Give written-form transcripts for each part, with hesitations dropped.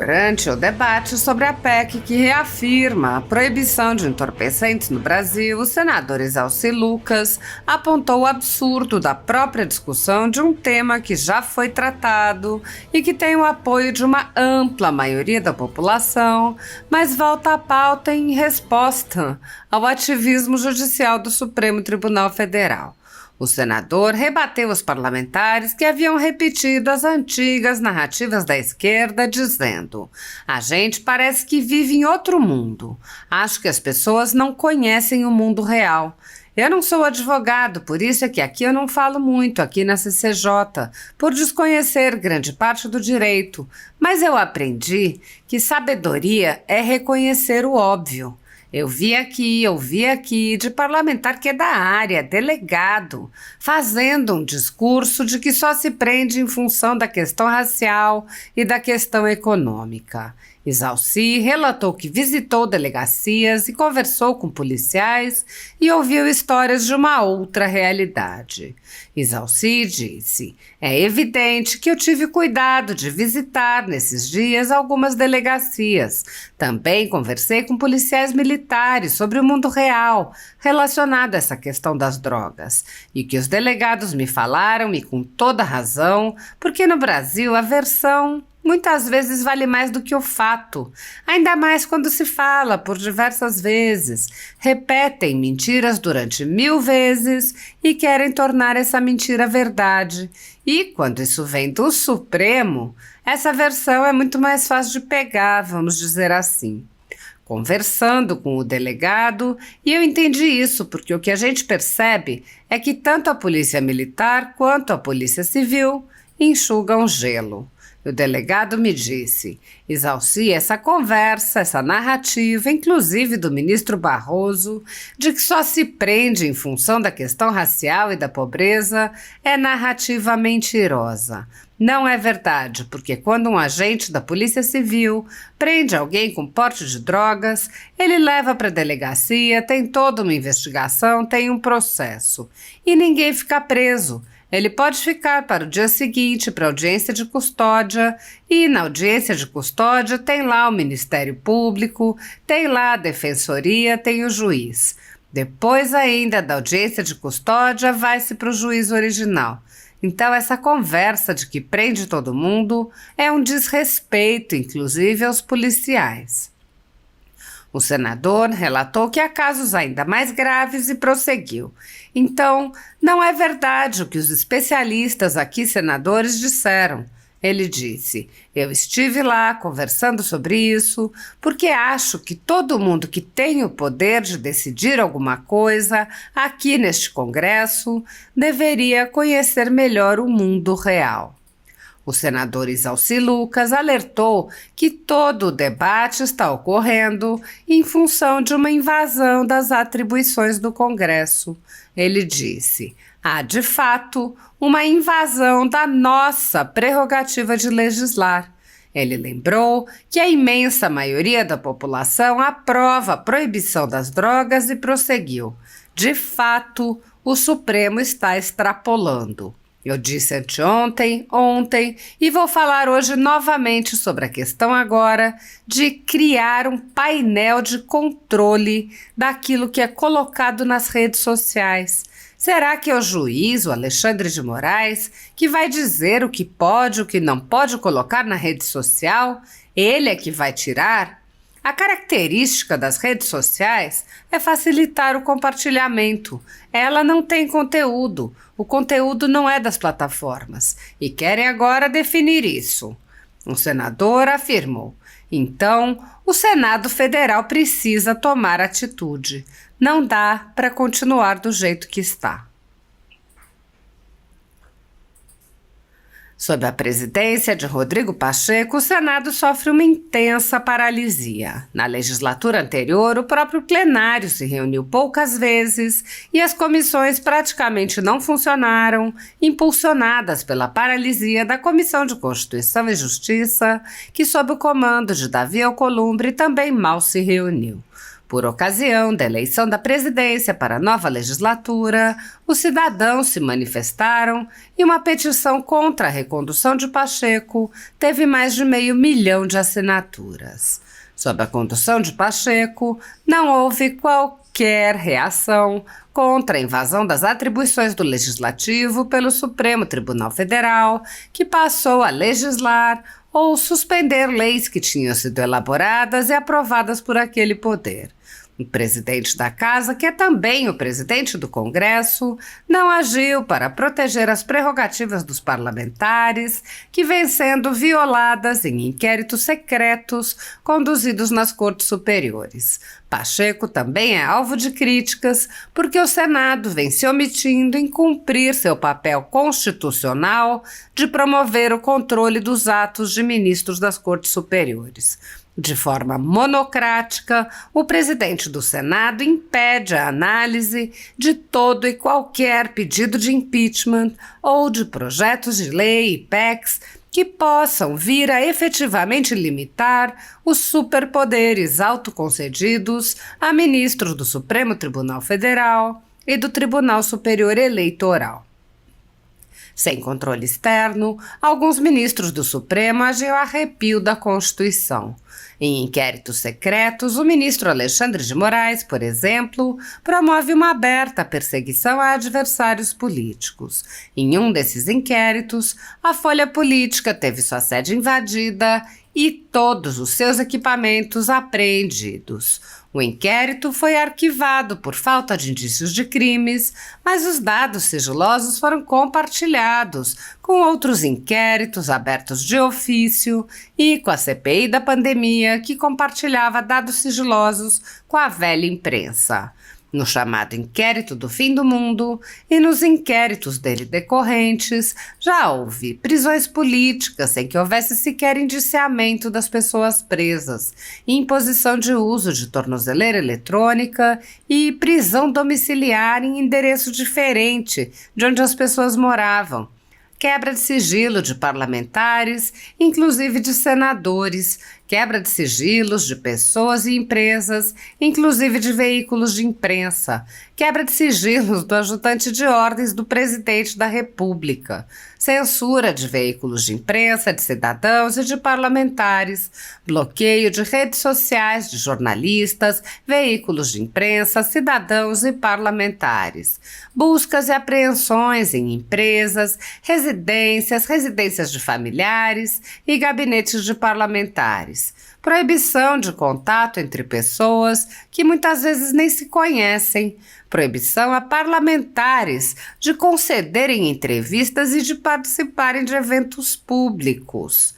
Durante o debate sobre a PEC que reafirma a proibição de entorpecentes no Brasil, o senador Exalci Lucas apontou o absurdo da própria discussão de um tema que já foi tratado e que tem o apoio de uma ampla maioria da população, mas volta à pauta em resposta ao ativismo judicial do Supremo Tribunal Federal. O senador rebateu os parlamentares que haviam repetido as antigas narrativas da esquerda, dizendo: "A gente parece que vive em outro mundo. Acho que as pessoas não conhecem o mundo real. Eu não sou advogado, por isso é que aqui eu não falo muito, aqui na CCJ, por desconhecer grande parte do direito. Mas eu aprendi que sabedoria é reconhecer o óbvio. Eu vi aqui, ouvi aqui, de parlamentar que é da área, delegado, fazendo um discurso de que só se prende em função da questão racial e da questão econômica." Exalci relatou que visitou delegacias e conversou com policiais e ouviu histórias de uma outra realidade. Exalci disse: "É evidente que eu tive cuidado de visitar nesses dias algumas delegacias. Também conversei com policiais militares sobre o mundo real relacionado a essa questão das drogas. E que os delegados me falaram, e com toda razão, porque no Brasil a versão muitas vezes vale mais do que o fato, ainda mais quando se fala por diversas vezes, repetem mentiras durante 1000 vezes e querem tornar essa mentira verdade. E quando isso vem do Supremo, essa versão é muito mais fácil de pegar, vamos dizer assim." Conversando com o delegado, e eu entendi isso porque o que a gente percebe é que tanto a polícia militar quanto a polícia civil enxugam gelo. O delegado me disse: "Exalci, essa conversa, essa narrativa, inclusive do ministro Barroso, de que só se prende em função da questão racial e da pobreza, é narrativa mentirosa. Não é verdade, porque quando um agente da Polícia Civil prende alguém com porte de drogas, ele leva para a delegacia, tem toda uma investigação, tem um processo. E ninguém fica preso. Ele pode ficar para o dia seguinte para audiência de custódia e na audiência de custódia tem lá o Ministério Público, tem lá a Defensoria, tem o juiz. Depois ainda da audiência de custódia vai-se para o juiz original. Então essa conversa de que prende todo mundo é um desrespeito, inclusive aos policiais." O senador relatou que há casos ainda mais graves e prosseguiu: "Então, não é verdade o que os especialistas aqui, senadores, disseram." Ele disse: "Eu estive lá conversando sobre isso porque acho que todo mundo que tem o poder de decidir alguma coisa aqui neste Congresso deveria conhecer melhor o mundo real." O senador Exalci Lucas alertou que todo o debate está ocorrendo em função de uma invasão das atribuições do Congresso. Ele disse: "Há, de fato, uma invasão da nossa prerrogativa de legislar." Ele lembrou que a imensa maioria da população aprova a proibição das drogas e prosseguiu: "De fato, o Supremo está extrapolando. Eu disse anteontem, ontem e vou falar hoje novamente sobre a questão agora de criar um painel de controle daquilo que é colocado nas redes sociais. Será que é o juiz, o Alexandre de Moraes, que vai dizer o que pode e o que não pode colocar na rede social? Ele é que vai tirar? A característica das redes sociais é facilitar o compartilhamento. Ela não tem conteúdo. O conteúdo não é das plataformas. E querem agora definir isso." Um senador afirmou: "Então, o Senado Federal precisa tomar atitude. Não dá para continuar do jeito que está." Sob a presidência de Rodrigo Pacheco, o Senado sofre uma intensa paralisia. Na legislatura anterior, o próprio plenário se reuniu poucas vezes e as comissões praticamente não funcionaram, impulsionadas pela paralisia da Comissão de Constituição e Justiça, que, sob o comando de Davi Alcolumbre, também mal se reuniu. Por ocasião da eleição da presidência para a nova legislatura, os cidadãos se manifestaram e uma petição contra a recondução de Pacheco teve mais de 500 mil de assinaturas. Sob a condução de Pacheco, não houve qualquer reação contra a invasão das atribuições do Legislativo pelo Supremo Tribunal Federal, que passou a legislar ou suspender leis que tinham sido elaboradas e aprovadas por aquele poder. O presidente da Casa, que é também o presidente do Congresso, não agiu para proteger as prerrogativas dos parlamentares, que vêm sendo violadas em inquéritos secretos conduzidos nas cortes superiores. Pacheco também é alvo de críticas porque o Senado vem se omitindo em cumprir seu papel constitucional de promover o controle dos atos de ministros das cortes superiores. De forma monocrática, o presidente do Senado impede a análise de todo e qualquer pedido de impeachment ou de projetos de lei e PECs que possam vir a efetivamente limitar os superpoderes autoconcedidos a ministros do Supremo Tribunal Federal e do Tribunal Superior Eleitoral. Sem controle externo, alguns ministros do Supremo agiam a arrepio da Constituição. Em inquéritos secretos, o ministro Alexandre de Moraes, por exemplo, promove uma aberta perseguição a adversários políticos. Em um desses inquéritos, a Folha Política teve sua sede invadida e todos os seus equipamentos apreendidos. O inquérito foi arquivado por falta de indícios de crimes, mas os dados sigilosos foram compartilhados com outros inquéritos abertos de ofício e com a CPI da pandemia, que compartilhava dados sigilosos com a velha imprensa. No chamado Inquérito do Fim do Mundo e nos inquéritos dele decorrentes, já houve prisões políticas sem que houvesse sequer indiciamento das pessoas presas, imposição de uso de tornozeleira eletrônica e prisão domiciliar em endereço diferente de onde as pessoas moravam. Quebra de sigilo de parlamentares, inclusive de senadores, quebra de sigilos de pessoas e empresas, inclusive de veículos de imprensa, quebra de sigilos do ajudante de ordens do presidente da República, censura de veículos de imprensa, de cidadãos e de parlamentares, bloqueio de redes sociais de jornalistas, veículos de imprensa, cidadãos e parlamentares, buscas e apreensões em empresas, residências de familiares e gabinetes de parlamentares. Proibição de contato entre pessoas que muitas vezes nem se conhecem. Proibição a parlamentares de concederem entrevistas e de participarem de eventos públicos.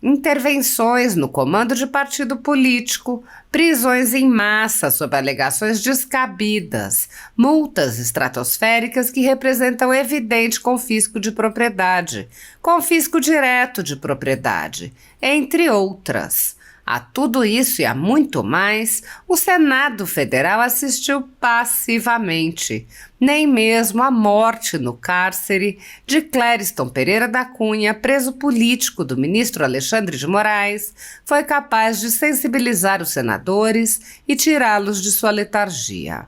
Intervenções no comando de partido político, prisões em massa sob alegações descabidas, multas estratosféricas que representam evidente confisco de propriedade, confisco direto de propriedade, entre outras. A tudo isso e a muito mais, o Senado Federal assistiu passivamente. Nem mesmo a morte no cárcere de Clériston Pereira da Cunha, preso político do ministro Alexandre de Moraes, foi capaz de sensibilizar os senadores e tirá-los de sua letargia.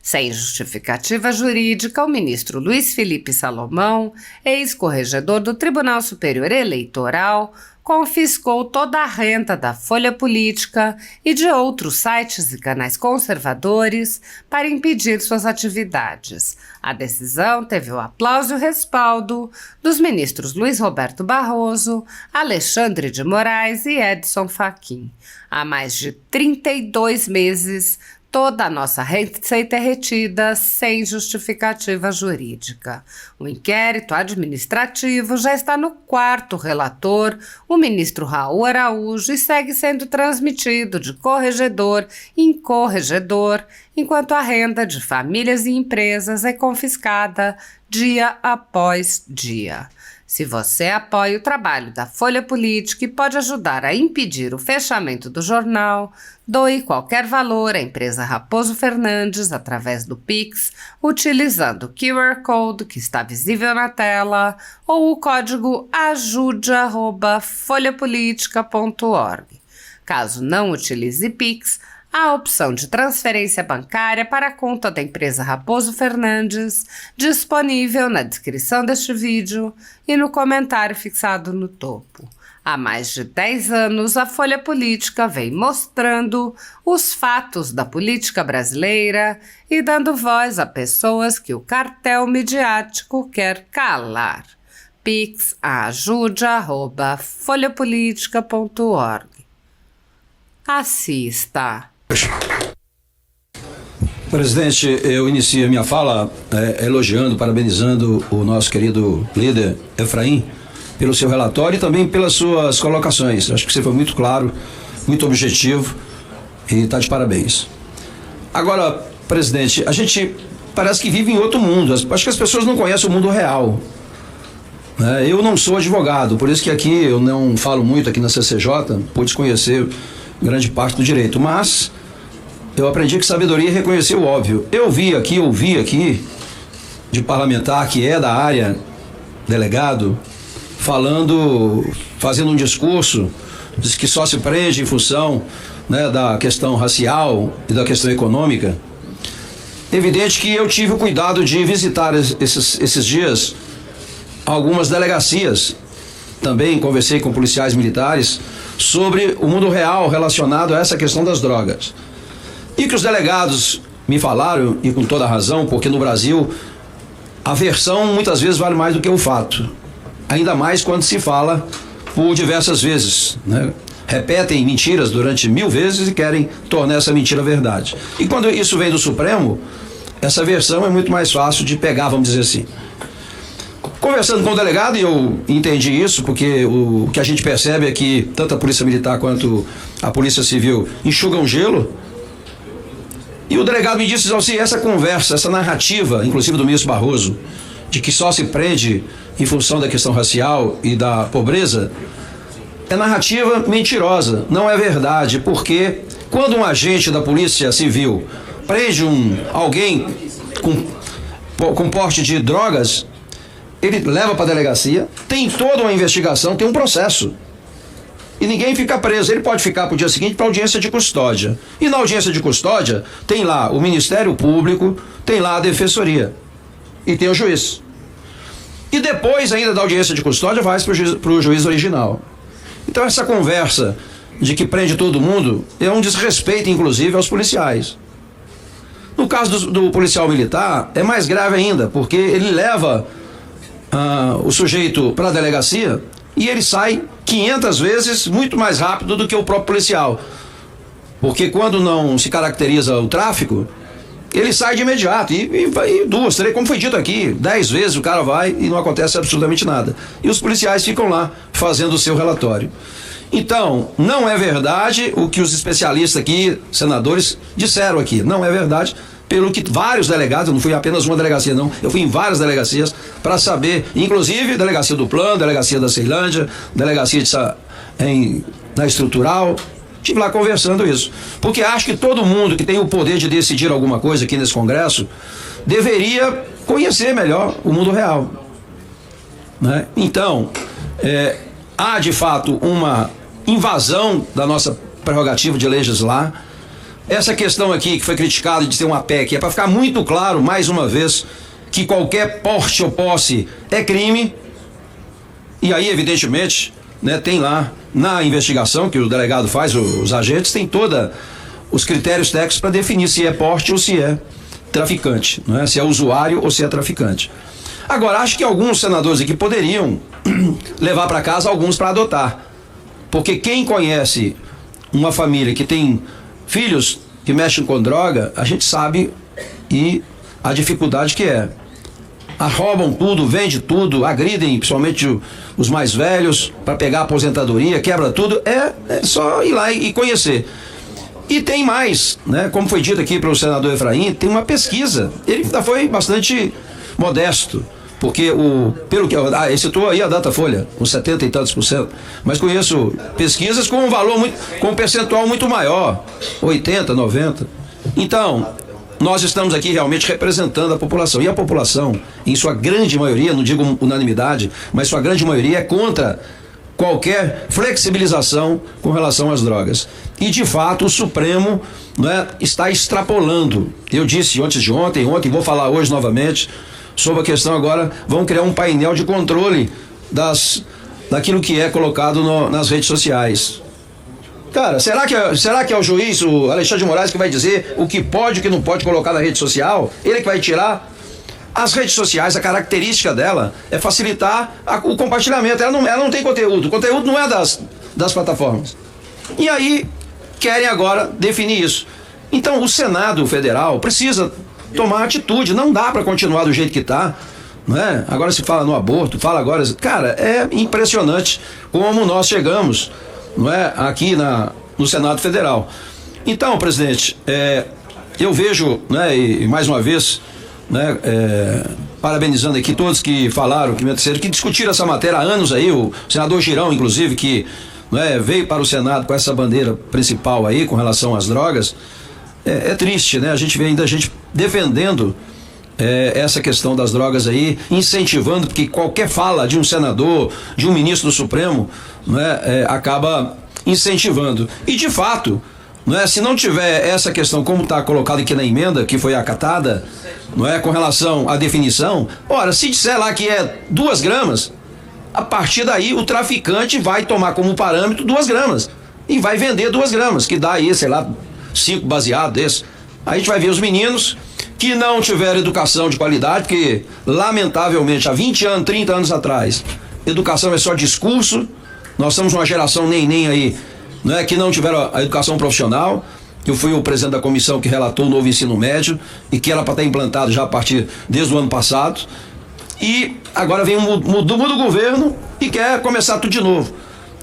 Sem justificativa jurídica, o ministro Luiz Felipe Salomão, ex-corregedor do Tribunal Superior Eleitoral, confiscou toda a renda da Folha Política e de outros sites e canais conservadores para impedir suas atividades. A decisão teve o aplauso e o respaldo dos ministros Luiz Roberto Barroso, Alexandre de Moraes e Edson Fachin. Há mais de 32 meses, toda a nossa receita é retida sem justificativa jurídica. O inquérito administrativo já está no quarto relator, o ministro Raul Araújo, e segue sendo transmitido de corregedor em corregedor, enquanto a renda de famílias e empresas é confiscada dia após dia. Se você apoia o trabalho da Folha Política e pode ajudar a impedir o fechamento do jornal, doe qualquer valor à empresa Raposo Fernandes através do Pix, utilizando o QR Code que está visível na tela ou o código ajude@folhapolitica.org. Caso não utilize Pix, a opção de transferência bancária para a conta da empresa Raposo Fernandes, disponível na descrição deste vídeo e no comentário fixado no topo. Há mais de 10 anos, a Folha Política vem mostrando os fatos da política brasileira e dando voz a pessoas que o cartel midiático quer calar. pix@ajude@folhapolitica.org. Assista. Presidente, eu inicio a minha fala elogiando, parabenizando o nosso querido líder Efraim pelo seu relatório e também pelas suas colocações. Acho que você foi muito claro, muito objetivo e está de parabéns. Agora, presidente, a gente parece que vive em outro mundo. Acho que as pessoas não conhecem o mundo real. Eu não sou advogado, por isso que aqui eu não falo muito aqui na CCJ, por desconhecer grande parte do direito, mas eu aprendi que sabedoria é reconhecer o óbvio. Eu ouvi aqui de parlamentar que é da área, delegado, fazendo um discurso, diz que só se prende em função da questão racial e da questão econômica. Evidente que eu tive o cuidado de visitar esses dias algumas delegacias, também conversei com policiais militares sobre o mundo real relacionado a essa questão das drogas. E que os delegados me falaram, e com toda razão, porque no Brasil a versão muitas vezes vale mais do que o fato. Ainda mais quando se fala por diversas vezes, repetem mentiras durante 1000 vezes e querem tornar essa mentira verdade. E quando isso vem do Supremo, essa versão é muito mais fácil de pegar, vamos dizer assim. Conversando com o delegado, e eu entendi isso, porque o que a gente percebe é que tanto a Polícia Militar quanto a Polícia Civil enxugam gelo. E o delegado me disse assim, essa conversa, essa narrativa, inclusive do ministro Barroso, de que só se prende em função da questão racial e da pobreza, é narrativa mentirosa, não é verdade, porque quando um agente da Polícia Civil prende alguém com porte de drogas, ele leva para a delegacia, tem toda uma investigação, tem um processo. E ninguém fica preso, ele pode ficar para o dia seguinte para audiência de custódia. E na audiência de custódia tem lá o Ministério Público, tem lá a Defensoria e tem o juiz. E depois ainda da audiência de custódia vai para o juiz original. Então essa conversa de que prende todo mundo é um desrespeito inclusive aos policiais. No caso do policial militar é mais grave ainda, porque ele leva o sujeito para a delegacia e ele sai 500 vezes muito mais rápido do que o próprio policial. Porque quando não se caracteriza o tráfico, ele sai de imediato e vai 2, 3, como foi dito aqui, 10 vezes o cara vai e não acontece absolutamente nada. E os policiais ficam lá fazendo o seu relatório. Então, não é verdade o que os especialistas aqui, senadores, disseram aqui. Não é verdade, pelo que vários delegados, eu não fui apenas uma delegacia não, eu fui em várias delegacias para saber, inclusive delegacia do Plano, delegacia da Ceilândia, delegacia na Estrutural. Estive lá conversando isso, porque acho que todo mundo que tem o poder de decidir alguma coisa aqui nesse Congresso deveria conhecer melhor o mundo real, Então, há de fato uma invasão da nossa prerrogativa de legislar. Essa questão aqui que foi criticada de ser uma PEC é para ficar muito claro, mais uma vez, que qualquer porte ou posse é crime. E aí, evidentemente, tem lá na investigação que o delegado faz, os agentes, tem todos os critérios técnicos para definir se é porte ou se é traficante, se é usuário ou se é traficante. Agora, acho que alguns senadores aqui poderiam levar para casa alguns para adotar, porque quem conhece uma família que tem filhos que mexem com droga, a gente sabe e a dificuldade que é. Roubam tudo, vendem tudo, agridem principalmente os mais velhos para pegar a aposentadoria, quebra tudo. É só ir lá e conhecer. E tem mais, como foi dito aqui pelo senador Efraim, tem uma pesquisa. Ele ainda foi bastante modesto, porque ele citou aí a Datafolha, com 70 e tantos %, mas conheço pesquisas com com um percentual muito maior, 80, 90. Então, nós estamos aqui realmente representando a população. E a população, em sua grande maioria, não digo unanimidade, mas sua grande maioria é contra qualquer flexibilização com relação às drogas. E, de fato, o Supremo, né, está extrapolando. Eu disse antes de ontem, vou falar hoje novamente, sobre a questão agora, vamos criar um painel de controle daquilo que é colocado nas redes sociais. Cara, será que é o juiz, o Alexandre de Moraes, que vai dizer o que pode e o que não pode colocar na rede social? Ele que vai tirar? As redes sociais, a característica dela é facilitar o compartilhamento. Ela não tem conteúdo. O conteúdo não é das plataformas. E aí, querem agora definir isso. Então, o Senado Federal precisa tomar atitude. Não dá para continuar do jeito que está. Né? Agora se fala no aborto, fala agora... Cara, é impressionante como nós chegamos, não é, aqui no Senado Federal. Então, presidente, eu vejo, né, e mais uma vez... Né, parabenizando aqui todos que falaram, que discutiram essa matéria há anos aí, o senador Girão, inclusive, que, né, veio para o Senado com essa bandeira principal aí, com relação às drogas. É triste, né? A gente vê ainda a gente defendendo essa questão das drogas aí, incentivando, porque qualquer fala de um senador, de um ministro do Supremo, né, acaba incentivando. E, de fato, não é, se não tiver essa questão como está colocado aqui na emenda, que foi acatada, não é, com relação à definição, ora, se disser lá que é 2 gramas, a partir daí o traficante vai tomar como parâmetro 2 gramas e vai vender 2 gramas, que dá aí, sei lá, 5 baseados desses. Aí a gente vai ver os meninos que não tiveram educação de qualidade, porque lamentavelmente há 20 anos, 30 anos atrás, educação é só discurso. Nós somos uma geração nem aí, né, que não tiveram a educação profissional. Eu fui o presidente da comissão que relatou o novo ensino médio e que era para estar implantado já a partir desde o ano passado. E agora vem muda o governo e quer começar tudo de novo.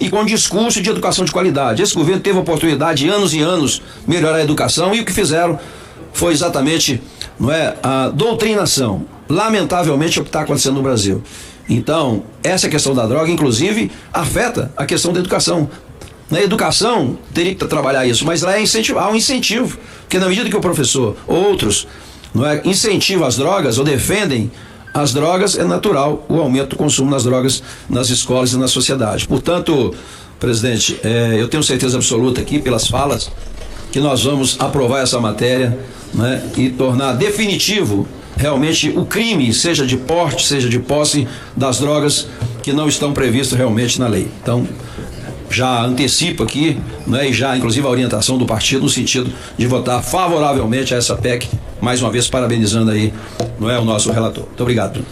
E com discurso de educação de qualidade. Esse governo teve a oportunidade de anos e anos melhorar a educação, e o que fizeram foi exatamente, não é, a doutrinação. Lamentavelmente é o que está acontecendo no Brasil. Então, essa questão da droga, inclusive, afeta a questão da educação. Na educação, teria que trabalhar isso, mas lá há um incentivo, porque na medida que o professor, outros, não é, incentivam as drogas ou defendem as drogas, é natural o aumento do consumo das drogas nas escolas e na sociedade. Portanto, presidente, eu tenho certeza absoluta aqui, pelas falas, que nós vamos aprovar essa matéria, né, e tornar definitivo realmente o crime, seja de porte, seja de posse das drogas que não estão previstas realmente na lei. Então, já antecipo aqui, né, e já inclusive a orientação do partido no sentido de votar favoravelmente a essa PEC, mais uma vez parabenizando aí, não é, o nosso relator. Muito obrigado.